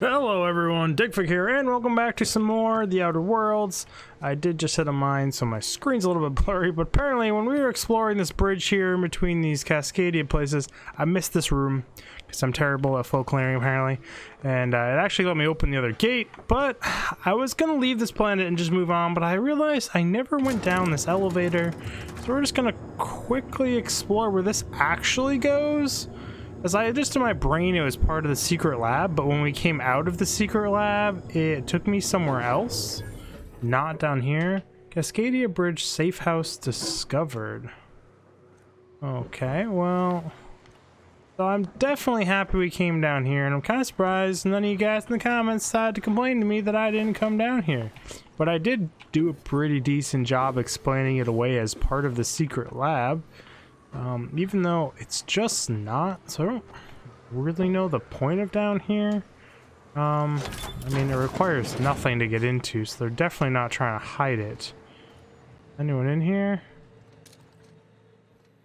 Hello everyone, Digfig here, and welcome back to some more The Outer Worlds. I did just hit a mine, so my screen's a little bit blurry, but apparently when we were exploring this bridge here in between these Cascadia places, I missed this room, because I'm terrible at full clearing apparently, and it actually let me open the other gate, but I was going to leave this planet and just move on, but I realized I never went down this elevator, so we're just going to quickly explore where this actually goes. As I just in my brain, it was part of the secret lab, but when we came out of the secret lab, it took me somewhere else. Not down here. Cascadia Bridge safe house discovered. Okay, well, so I'm definitely happy we came down here, and I'm kind of surprised none of you guys in the comments decided to complain to me that I didn't come down here. But I did do a pretty decent job explaining it away as part of the secret lab. Even though it's just not, so I don't really know the point of down here. I mean, it requires nothing to get into, so they're definitely not trying to hide it. Anyone in here?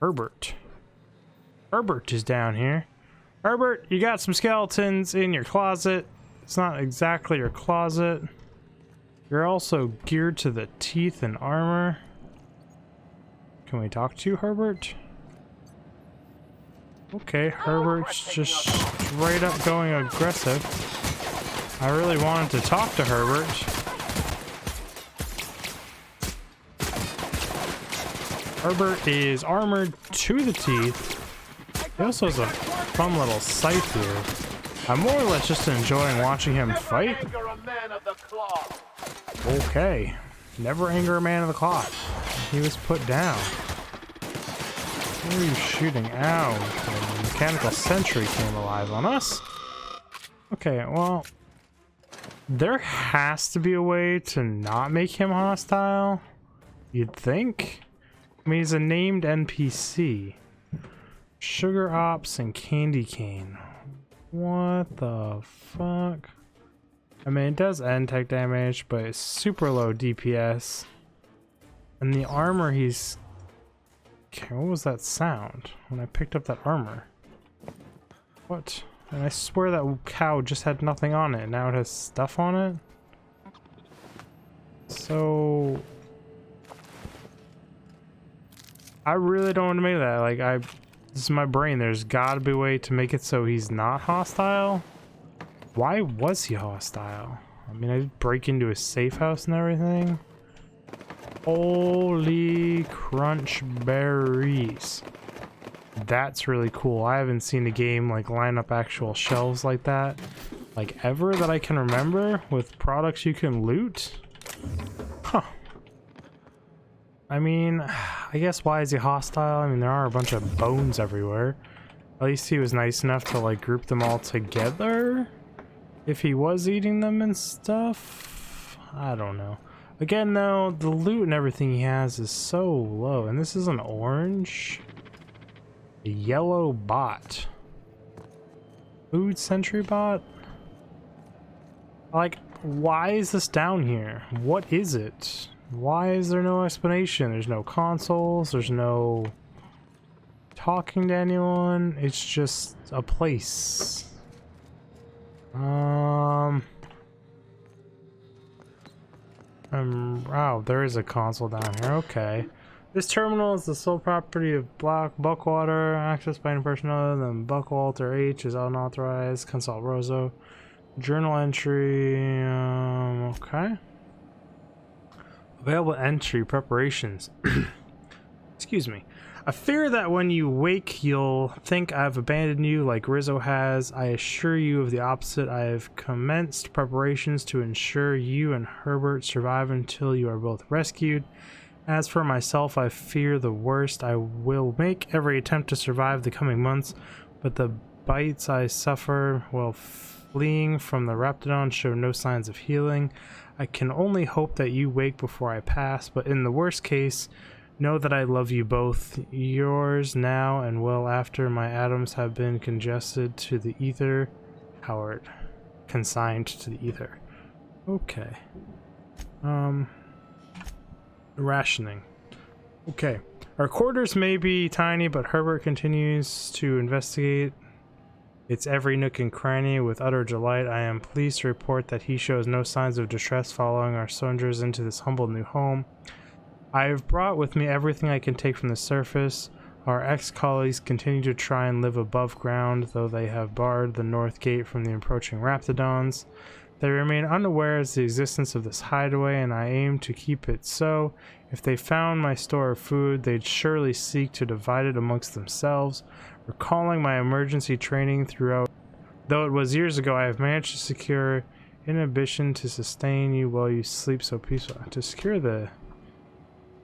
Herbert. Herbert is down here. Herbert, you got some skeletons in your closet. It's not exactly your closet. You're also geared to the teeth and armor. Can we talk to you, Herbert? Okay, Herbert's just straight up going aggressive. I really wanted to talk to Herbert. Herbert is armored to the teeth. He also has a fun little scythe here. I'm more or less just enjoying watching him fight. Okay. Never anger a man of the cloth. He was put down. Where are you shooting? Ow. The mechanical sentry came alive on us. Okay, well, there has to be a way to not make him hostile. You'd think. I mean, he's a named NPC. Sugar Ops and Candy Cane. What the fuck? I mean, it does end tech damage, but it's super low DPS. And the armor he's... Okay, what was that sound when I picked up that armor? What? And I swear that cow just had nothing on it, and now it has stuff on it? So... I really don't want to make that. Like, this is my brain. There's gotta be a way to make it so he's not hostile. Why was he hostile? I mean, I did break into his safe house and everything. Holy crunch berries. That's really cool. I haven't seen a game like line up actual shelves like that, like ever that I can remember, with products you can loot. Huh. I mean, I guess why is he hostile? I mean, there are a bunch of bones everywhere. At least he was nice enough to like group them all together. If he was eating them and stuff, I don't know. Again, though, the loot and everything he has is so low. And this is an orange. A yellow bot. Food sentry bot? Like, why is this down here? What is it? Why is there no explanation? There's no consoles. There's no talking to anyone. It's just a place. Wow, there is a console down here. Okay. This terminal is the sole property of Buckwater. Access by any person other than Buckwalter H is unauthorized. Consult Rosa. Journal entry. Okay. Available entry preparations. Excuse me. I fear that when you wake, you'll think I've abandoned you like Rizzo has. I assure you of the opposite. I have commenced preparations to ensure you and Herbert survive until you are both rescued. As for myself, I fear the worst. I will make every attempt to survive the coming months, but the bites I suffer while fleeing from the Raptidon show no signs of healing. I can only hope that you wake before I pass, but in the worst case, know that I love you both. Yours now and well after my atoms have been congested to the ether. Howard. Consigned to the ether. Okay. Rationing. Okay. Our quarters may be tiny, but Herbert continues to investigate its every nook and cranny with utter delight. I am pleased to report that he shows no signs of distress following our soldiers into this humble new home. I have brought with me everything I can take from the surface. Our ex-colleagues continue to try and live above ground, though they have barred the north gate from the approaching raptidons. They remain unaware of the existence of this hideaway, and I aim to keep it so. If they found my store of food, they'd surely seek to divide it amongst themselves. Recalling my emergency training throughout, though it was years ago, I have managed to secure inhibition to sustain you while you sleep so peacefully. To secure the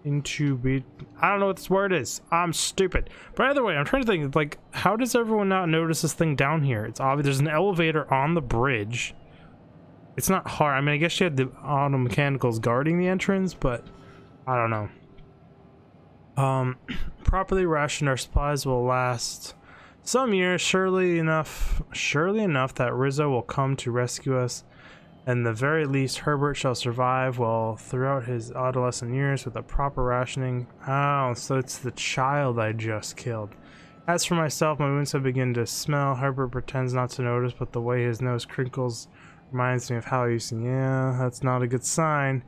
intubate, I don't know what this word is. I'm stupid. But either way, I'm trying to think, like, how does everyone not notice this thing down here? It's obvious there's an elevator on the bridge. It's not hard. I mean, I guess you had the auto mechanicals guarding the entrance, but I don't know. Properly rationed, our supplies will last some years. Surely enough that Rizzo will come to rescue us, and the very least Herbert shall survive well throughout his adolescent years with a proper rationing. Oh, so it's the child I just killed. As for myself, my wounds have begun to smell. Herbert pretends not to notice, but the way his nose crinkles reminds me of how he used to. Yeah, that's not a good sign.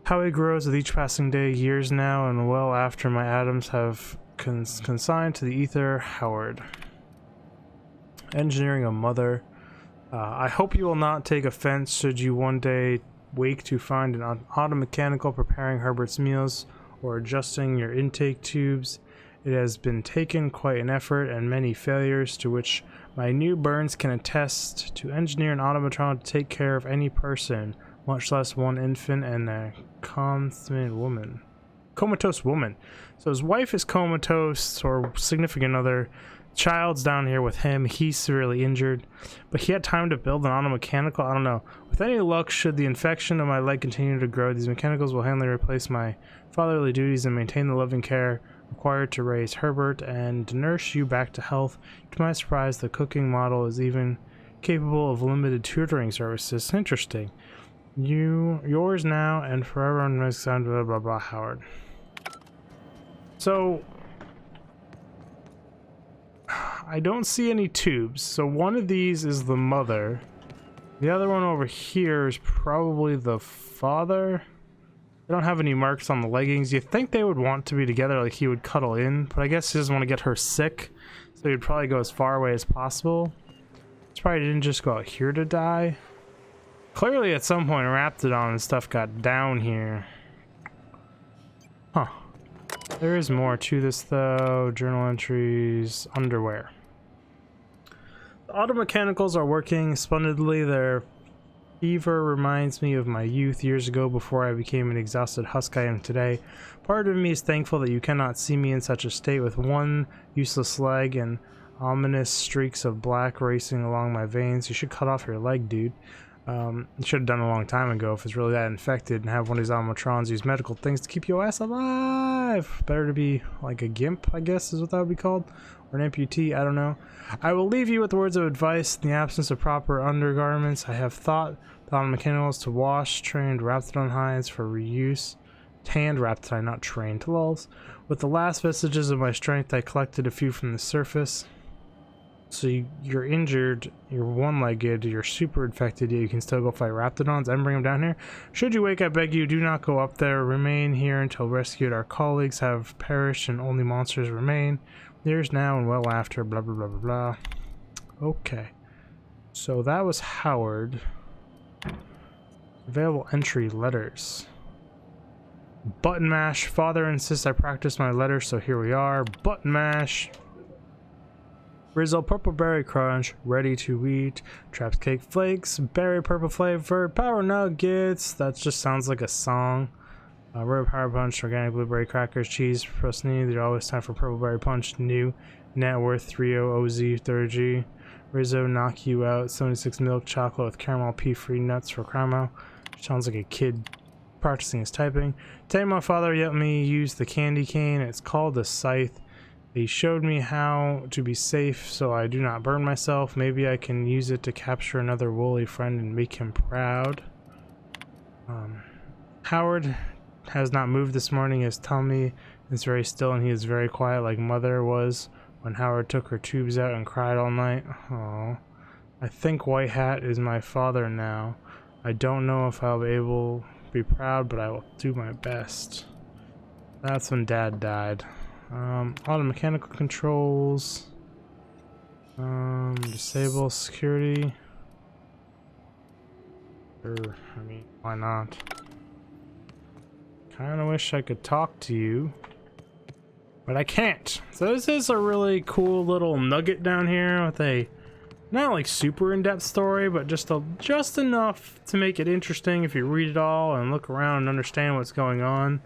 How he grows with each passing day, years now, and well after my atoms have consigned to the ether. Howard. Engineering a mother. I hope you will not take offense should you one day wake to find an automechanical preparing Herbert's meals or adjusting your intake tubes. It has been taken quite an effort and many failures, to which my new Burns can attest, to engineer an automaton to take care of any person, much less one infant and a comatose woman. So his wife is comatose, or significant other. Child's down here with him. He's severely injured, but he had time to build an automechanical. I don't know. With any luck, should the infection of my leg continue to grow, these mechanicals will handily replace my fatherly duties and maintain the loving care required to raise Herbert and nurse you back to health. To my surprise, the cooking model is even capable of limited tutoring services. Interesting. Yours now and forever on my son, blah blah blah, Howard. So I don't see any tubes, so one of these is the mother. The other one over here is probably the father. They don't have any marks on the leggings. You think they would want to be together, like he would cuddle in, but I guess he doesn't want to get her sick, so he'd probably go as far away as possible. He probably didn't just go out here to die. Clearly at some point Raptidon and stuff got down here. Huh. There is more to this though. Journal entries, underwear. The automechanicals are working splendidly. Their fever reminds me of my youth years ago before I became an exhausted husk I am today. Part of me is thankful that you cannot see me in such a state with one useless leg and ominous streaks of black racing along my veins. You should cut off your leg, dude. You should have done it a long time ago if it's really that infected, and have one of these automatrons use medical things to keep your ass alive. Better to be like a gimp, I guess is what that would be called, or an amputee, I don't know. I will leave you with words of advice. In the absence of proper undergarments, I have thought the automechanicals to wash trained Raptidon hides for reuse. Tanned Raptidon, not trained, lols. With the last vestiges of my strength, I collected a few from the surface. So you're injured, you're one-legged, you're super infected, yet you can still go fight Raptidons and bring them down here. Should you wake, I beg you, do not go up there. Remain here until rescued. Our colleagues have perished and only monsters remain. Years now and well after, blah, blah, blah, blah, blah. Okay. So that was Howard. Available entry letters. Button mash. Father insists I practice my letters, so here we are. Button mash. Rizzo Purple Berry Crunch, ready to eat. Traps Cake Flakes, berry purple flavored Power Nuggets. That just sounds like a song. Rare Power Punch, organic blueberry crackers, cheese, Prosney. There's always time for Purple Berry Punch. New net worth 30 OZ 30G. Rizzo Knock You Out, 76 milk chocolate with caramel pea free nuts for caramel. Sounds like a kid practicing his typing. Today my father let me use the candy cane. It's called a scythe. He showed me how to be safe so I do not burn myself. Maybe I can use it to capture another woolly friend and make him proud. Howard has not moved this morning. His tummy is very still and he is very quiet like Mother was when Howard took her tubes out and cried all night. Oh, I think White Hat is my father now. I don't know if I'll be able to be proud, but I will do my best. That's when Dad died. Auto mechanical controls. Disable security. Sure, I mean, why not? Kinda wish I could talk to you, but I can't. So this is a really cool little nugget down here with a not like super in-depth story, but just enough to make it interesting if you read it all and look around and understand what's going on.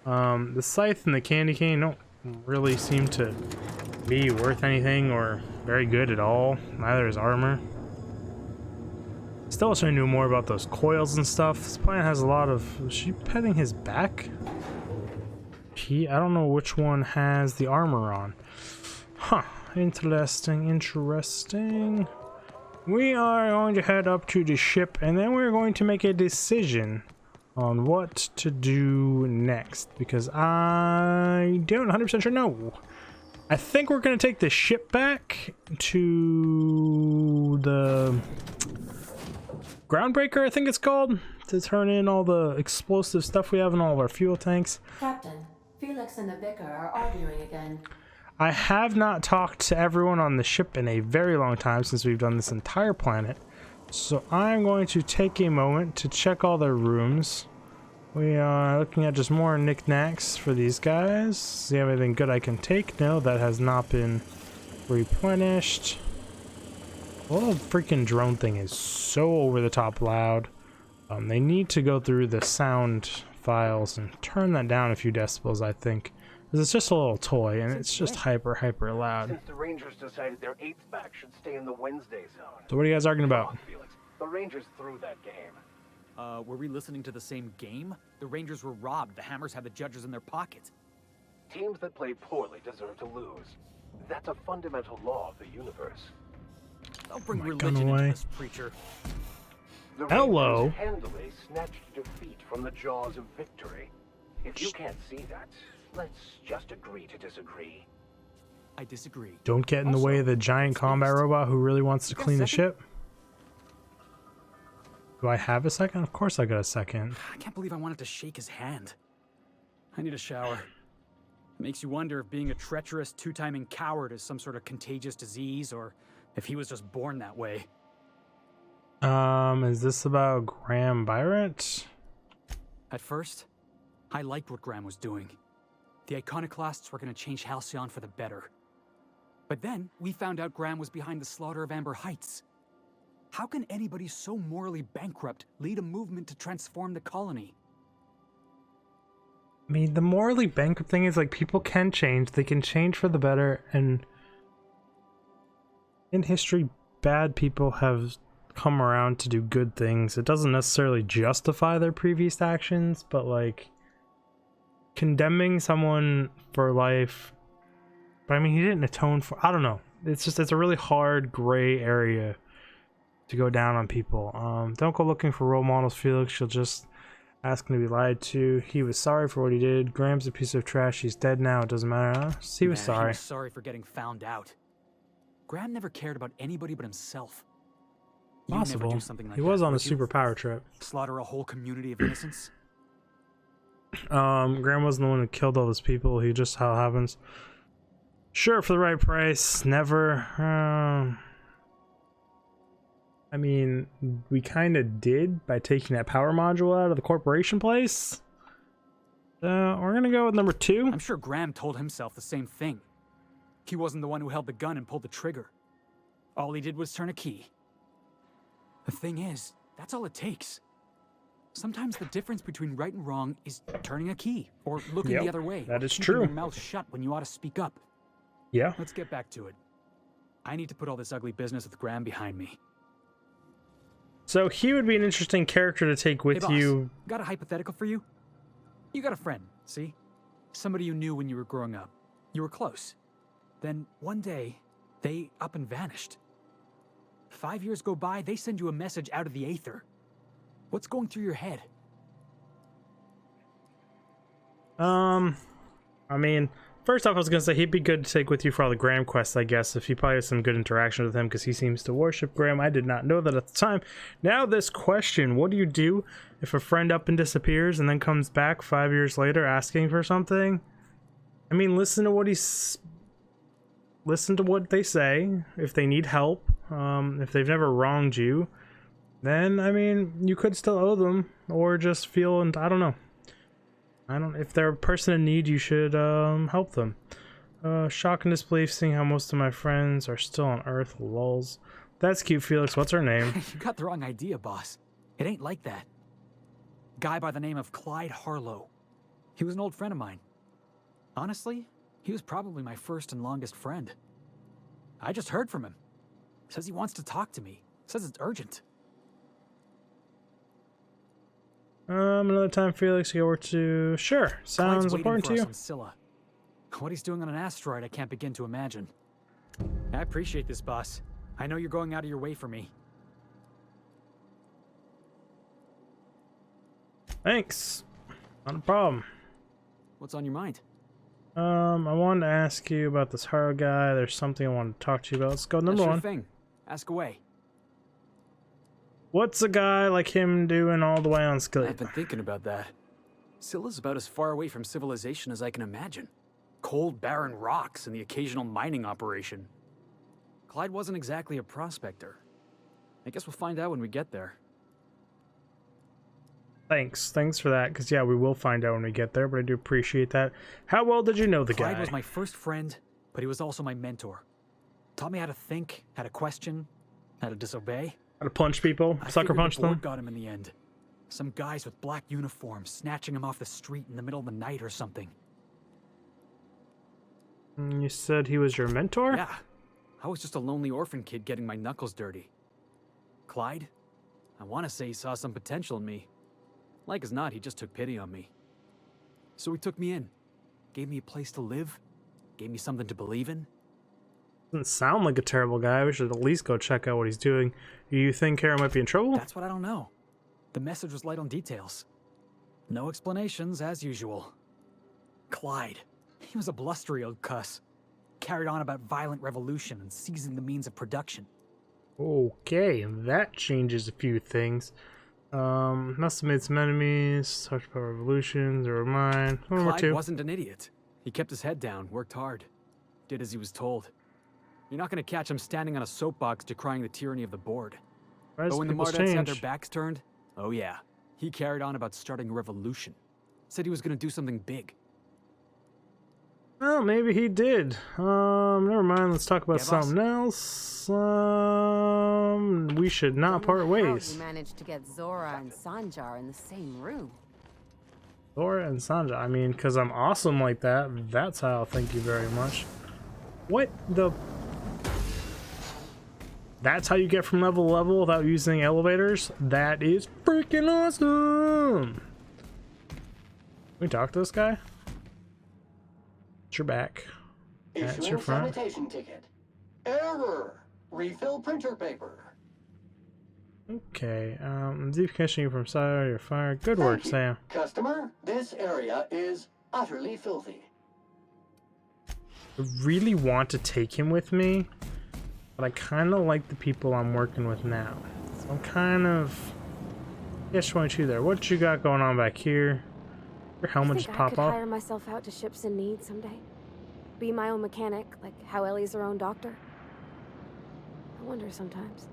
The scythe and the candy cane don't really seem to be worth anything or very good at all. Neither is armor. Still wish I knew more about those coils and stuff. This planet has a lot of... Is she petting his back? I don't know which one has the armor on. Huh. Interesting, interesting. We are going to head up to the ship and then we're going to make a decision on what to do next, because I don't 100% sure know. I think we're going to take the ship back to the Groundbreaker, I think it's called, to turn in all the explosive stuff we have in all of our fuel tanks. Captain, Felix and the Vicar are arguing again. I have not talked to everyone on the ship in a very long time since we've done this entire planet. So I'm going to take a moment to check all their rooms. We are looking at just more knickknacks for these guys. See anything good I can take? No, that has not been replenished. The little freaking drone thing is so over the top loud. They need to go through the sound files and turn that down a few decibels, I think. Because it's just a little toy and it's just hyper loud. Since the Rangers decided their 8th back should stay in the Wednesday zone. So what are you guys arguing about? Felix, the Rangers threw that game. Were we listening to the same game? The Rangers were robbed. The Hammers had the judges in their pockets. Teams that play poorly deserve to lose. That's a fundamental law of the universe. Don't bring My religion gun into away. this, preacher. The Hello. Rangers handily snatched defeat from the jaws of victory. If you can't see that, let's just agree to disagree. I disagree. Don't get in the way of the giant combat robot who really wants to clean the ship. Do I have a second? Of course I got a second. I can't believe I wanted to shake his hand. I need a shower. It makes you wonder if being a treacherous, two-timing coward is some sort of contagious disease, or if he was just born that way. Is this about Graham Byrett? At first, I liked what Graham was doing. The Iconoclasts were going to change Halcyon for the better. But then, we found out Graham was behind the slaughter of Amber Heights. How can anybody so morally bankrupt lead a movement to transform the colony? I mean, the morally bankrupt thing is, like, people can change. They can change for the better, and in history, bad people have come around to do good things. It doesn't necessarily justify their previous actions, but, like, condemning someone for life... But, I mean, he didn't atone for... I don't know. It's a really hard, gray area to go down on people. Don't go looking for role models, Felix. You'll just ask him to be lied to. He was sorry for what he did. Graham's a piece of trash. He's dead now. It doesn't matter. Huh? He was sorry. He was sorry for getting found out. Graham never cared about anybody but himself. You'd never Possible. do something like He was that, on the would you? super power trip. Slaughter a whole community of innocents? Graham wasn't the one who killed all those people. He just how it happens. Sure, for the right price. Never. I mean, we kind of did by taking that power module out of the corporation place. We're gonna go with number 2. I'm sure Graham told himself the same thing. He wasn't the one who held the gun and pulled the trigger. All he did was turn a key. The thing is, that's all it takes. Sometimes the difference between right and wrong is turning a key or looking Yep, the other way. that or is keeping true. Your mouth shut when you ought to speak up. Yeah. Let's get back to it. I need to put all this ugly business with Graham behind me. So he would be an interesting character to take with Hey, boss, you. got a hypothetical for you? You got a friend, see? Somebody you knew when you were growing up. You were close. Then one day, they up and vanished. 5 years go by, they send you a message out of the aether. What's going through your head? I mean, First off, I was gonna say he'd be good to take with you for all the Graham quests, I guess, if you probably have some good interaction with him, because he seems to worship Graham. I did not know that at the time. Now this question, what do you do if a friend up and disappears and then comes back 5 years later asking for something? I mean, listen to what they say. If they need help, if they've never wronged you, then, I mean, you could still owe them, or just feel, and I don't know. If they're a person in need, you should help them. Shock and disbelief seeing how most of my friends are still on Earth, lulz. That's cute, Felix. What's her name? You got the wrong idea, boss. It ain't like that. Guy by the name of Clyde Harlow. He was an old friend of mine. Honestly, he was probably my first and longest friend. I just heard from him. Says he wants to talk to me. Says it's urgent. Another time, Felix, you go over to... Sure, sounds important to you. On Scylla. What he's doing on an asteroid, I can't begin to imagine. I appreciate this, boss. I know you're going out of your way for me. Thanks. Not a problem. What's on your mind? I wanted to ask you about this Harlow guy. There's something I wanted to talk to you about. Let's go number Sure one. thing. Ask away. What's a guy like him doing all the way on Scylla? I've been thinking about that. Scylla's about as far away from civilization as I can imagine. Cold, barren rocks and the occasional mining operation. Clyde wasn't exactly a prospector. I guess we'll find out when we get there. Thanks for that, because yeah, we will find out when we get there, but I do appreciate that. How well did you know the Clyde guy? was my first friend, but he was also my mentor. Taught me how to think, how to question, how to disobey. How to punch people, I sucker figured punch the board them. got him in the end. Some guys with black uniforms snatching him off the street in the middle of the night or something. You said he was your mentor? Yeah, I was just a lonely orphan kid getting my knuckles dirty. Clyde? I want to say he saw some potential in me. Like as not, he just took pity on me. So he took me in, gave me a place to live, gave me something to believe in. Doesn't sound like a terrible guy. We should at least go check out what he's doing. You think Kara might be in trouble? That's what I don't know. The message was light on details. No explanations, as usual. Clyde. He was a blustery old cuss. Carried on about violent revolution and seizing the means of production. Okay, that changes a few things. Must have made some enemies, talked about revolutions, or mine. One or Clyde two. wasn't an idiot. He kept his head down, worked hard. Did as he was told. You're not going to catch him standing on a soapbox decrying the tyranny of the board. Why does But when the people's Mardettes had change? their backs turned, oh yeah, he carried on about starting a revolution. Said he was going to do something big. Well, maybe he did. Never mind. Let's talk about Yeah, boss? something else. We should not part How ways. you managed to get Zora and Sanjar in the same room? Laura and Sanja. I mean, because I'm awesome like that. That's how. Thank you very much. What the? That's how you get from level to level without using elevators? That is freaking awesome! Can we talk to this guy? It's your back. That's your Issuing front. sanitation ticket. Error. Refill printer paper. Okay, decommissioning you from side or fire. Good work, Thank you. Sam. Customer, this area is utterly filthy. I really want to take him with me, but I kind of like the people I'm working with now. So I'm kind of... Yes, 22 there. What you got going on back here? Your helmet just I pop could off? hire myself out to ships in need someday. Be my own mechanic, like how Ellie's her own doctor. I wonder sometimes.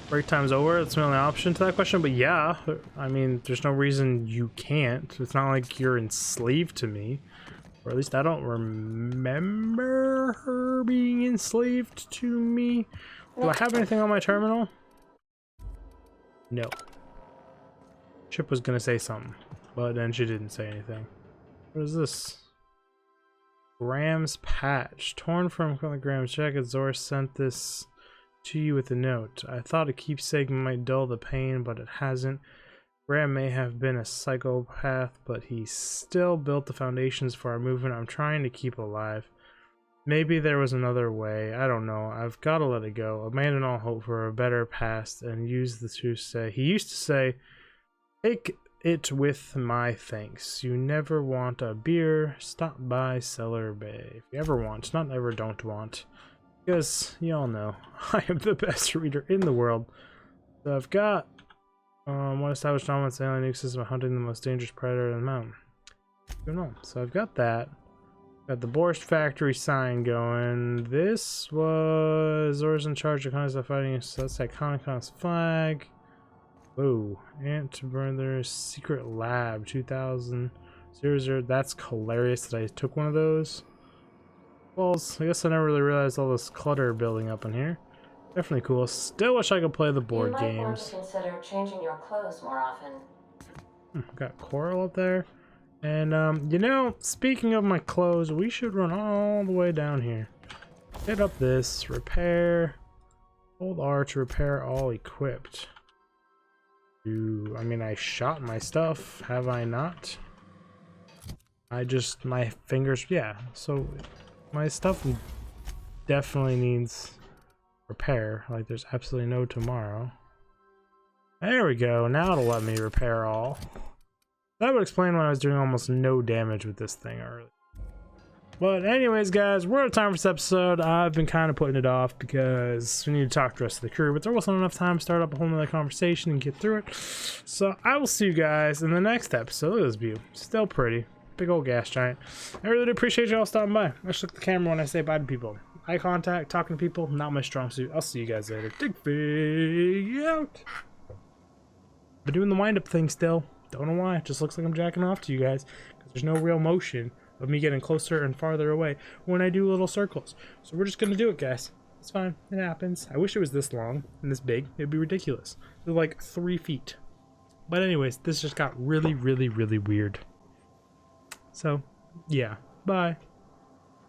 Break time's over. That's my only option to that question, but yeah, I mean, there's no reason you can't. It's not like you're enslaved to me, or at least I don't remember her being enslaved to me. Do I have anything on my terminal? No. Chip was gonna say something, but then she didn't say anything. What is this? Graham's patch. Torn from Graham's jacket, Zora sent this to you with a note. I thought a keepsake might dull the pain, but it hasn't. Graham may have been a psychopath, but he still built the foundations for our movement I'm trying to keep alive. Maybe there was another way. I don't know. I've got to let it go. Abandon all hope for a better past and use the to say. He used to say, it with my thanks. You never want a beer, stop by Cellar Bay. If you ever want, not ever don't want. Because, y'all know, I am the best reader in the world. So I've got, one established dominance alien nuke system of hunting the most dangerous predator in the mountain. Going on. So I've got that. Got the Borscht Factory sign going. This was Zor's in charge of concept fighting, so that's that Comic-Con's flag. Whoa. Ant Brother's Secret Lab 2000. That's hilarious that I took one of those. Well, I guess I never really realized all this clutter building up in here. Definitely cool. Still wish I could play the board you might games. want to consider changing your clothes more often. Got Coral up there. And, you know, speaking of my clothes, we should run all the way down here. Get up this, repair, hold R to repair all equipped. I mean, I shot my stuff, have I not? My fingers, yeah. So, my stuff definitely needs repair, like there's absolutely no tomorrow. There we go, now it'll let me repair all. That would explain why I was doing almost no damage with this thing earlier. But anyways, guys, we're out of time for this episode. I've been kind of putting it off because we need to talk to the rest of the crew, but there wasn't enough time to start up a whole nother conversation and get through it. So I will see you guys in the next episode. Look at this view. Still pretty. Big old gas giant. I really do appreciate you all stopping by. I should look at the camera when I say bye to people. Eye contact, talking to people, not my strong suit. I'll see you guys later. Digby out. Been doing the wind-up thing still. Don't know why. It just looks like I'm jacking off to you guys because there's no real motion of me getting closer and farther away when I do little circles. So we're just gonna do it, guys. It's fine. It happens. I wish it was this long and this big. It'd be ridiculous. They're like 3 feet. But anyways, this just got really, really, really weird. So, yeah. Bye.